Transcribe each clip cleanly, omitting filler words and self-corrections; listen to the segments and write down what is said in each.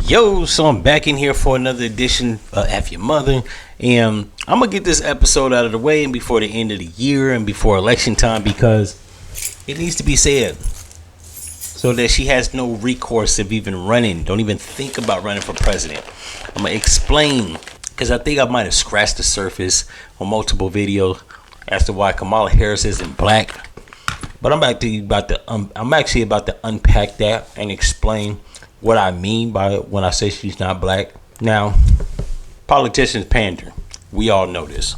Yo, so I'm back in here for another edition of F-ya-Motha, and I'm gonna get this episode out of the way and before the end of the year and before election time, because it needs to be said so that she has no recourse of even running. Don't even think about running for president. I'm gonna explain, because I think I might have scratched the surface on multiple videos as to why Kamala Harris isn't black, but I'm actually about to unpack that and explain what I mean by when I say she's not black. Now, politicians pander. We all know this.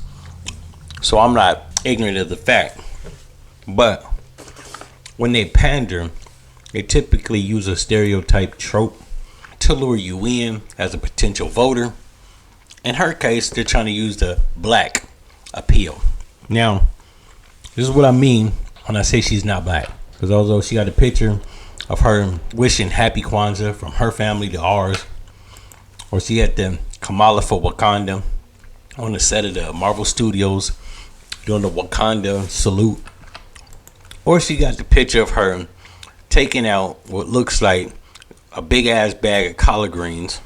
So I'm not ignorant of the fact. But when they pander, they typically use a stereotype trope to lure you in as a potential voter. In her case, they're trying to use the black appeal. Now, this is what I mean when I say she's not black. Because although she got a picture of her wishing happy Kwanzaa from her family to ours, or she had the Kamala for Wakanda on the set of the Marvel Studios doing the Wakanda salute, or she got the picture of her taking out what looks like a big ass bag of collard greens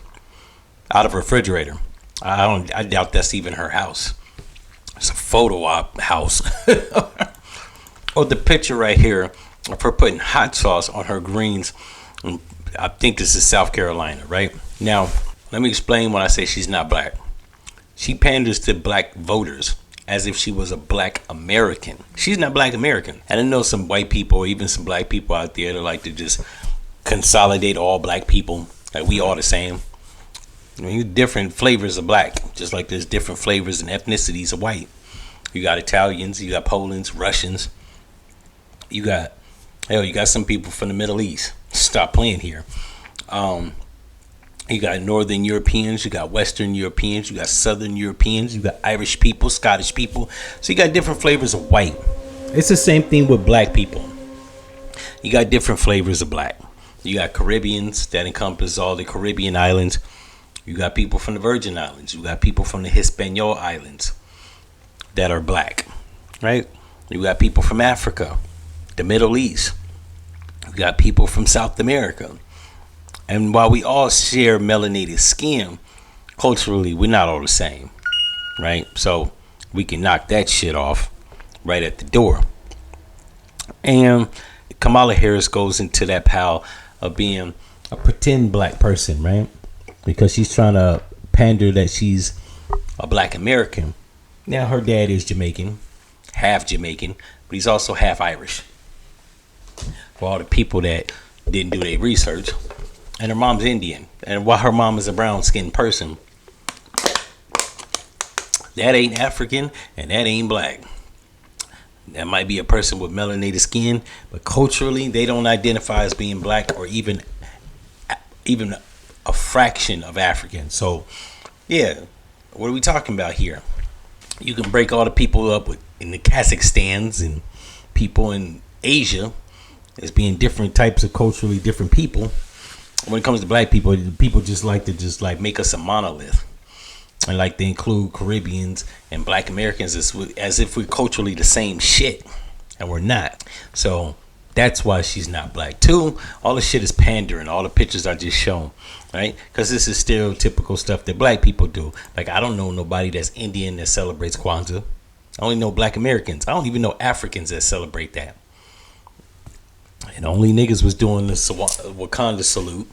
out of her refrigerator. I doubt that's even her house. It's a photo op house. Or the picture right here of her putting hot sauce on her greens. I think this is South Carolina, right? Now, let me explain when I say she's not black. She panders to black voters as if she was a black American. She's not black American. And I know some white people, or even some black people out there that like to just consolidate all black people. Like we all the same. I mean, different flavors of black, just like there's different flavors and ethnicities of white. You got Italians, you got Poland's, Russians. You got some people from the Middle East. Stop playing here. You got Northern Europeans, you got Western Europeans, you got Southern Europeans, you got Irish people, Scottish people. So you got different flavors of white. It's the same thing with black people. You got different flavors of black. You got Caribbeans, that encompass all the Caribbean islands. You got people from the Virgin Islands. You got people from the Hispaniola Islands that are black, right? You got people from Africa, the Middle East. You got people from South America. And while we all share melanated skin, culturally, we're not all the same, right? So we can knock that shit off right at the door. And Kamala Harris goes into that pile of being a pretend black person, right? Because she's trying to pander that she's a black American. Now, her dad is Jamaican, half Jamaican, but he's also half Irish. For all the people that didn't do their research. And her mom's Indian. And while her mom is a brown-skinned person, that ain't African and that ain't black. That might be a person with melanated skin, but culturally, they don't identify as being black or even a fraction of African. So, yeah, what are we talking about here? You can break all the people up in the Kazakhstans and people in Asia as being different types of culturally different people. When it comes to black people just like to make us a monolith and like to include Caribbeans and black Americans as if we're culturally the same shit, and we're not. So that's why she's not black. Two, all the shit is pandering, all the pictures I just shown, right? Because this is stereotypical stuff that black people do. Like, I don't know nobody that's Indian that celebrates Kwanzaa. I only know black Americans. I don't even know Africans that celebrate that. And only niggas was doing the Wakanda salute.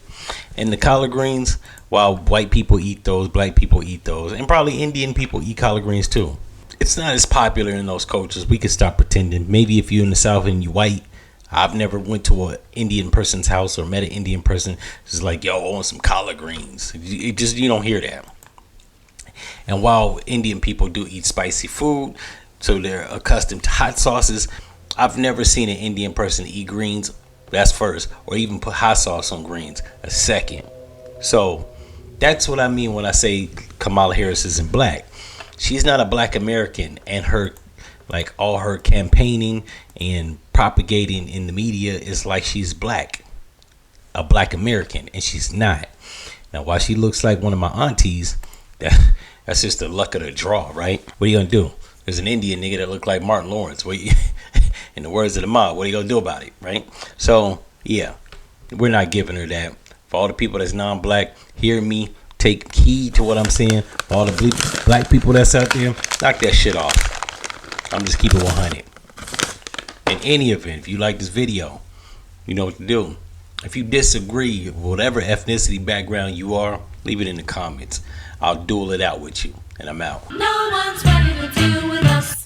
And the collard greens, while white people eat those, black people eat those. And probably Indian people eat collard greens too. It's not as popular in those cultures. We can stop pretending. Maybe if you're in the South and you white. I've never went to an Indian person's house or met an Indian person. It's like, yo, I want some collard greens. You don't hear that. And while Indian people do eat spicy food, so they're accustomed to hot sauces, I've never seen an Indian person eat greens, that's first, or even put hot sauce on greens, a second. So that's what I mean when I say Kamala Harris isn't black. She's not a black American, and all her campaigning and propagating in the media is like she's black, a black American, and she's not. Now, while she looks like one of my aunties, that's just the luck of the draw, right? What are you gonna do? There's an Indian nigga that look like Martin Lawrence. In the words of the mob, what are you gonna do about it, right? So yeah, we're not giving her that. For all the people that's non-black, hear me. Take heed to what I'm saying. For all the black people that's out there, knock that shit off. I'm just keeping 100. In any event, if you like this video, you know what to do. If you disagree with whatever ethnicity background you are, leave it in the comments. I'll duel it out with you. And I'm out. No one's ready to deal with us.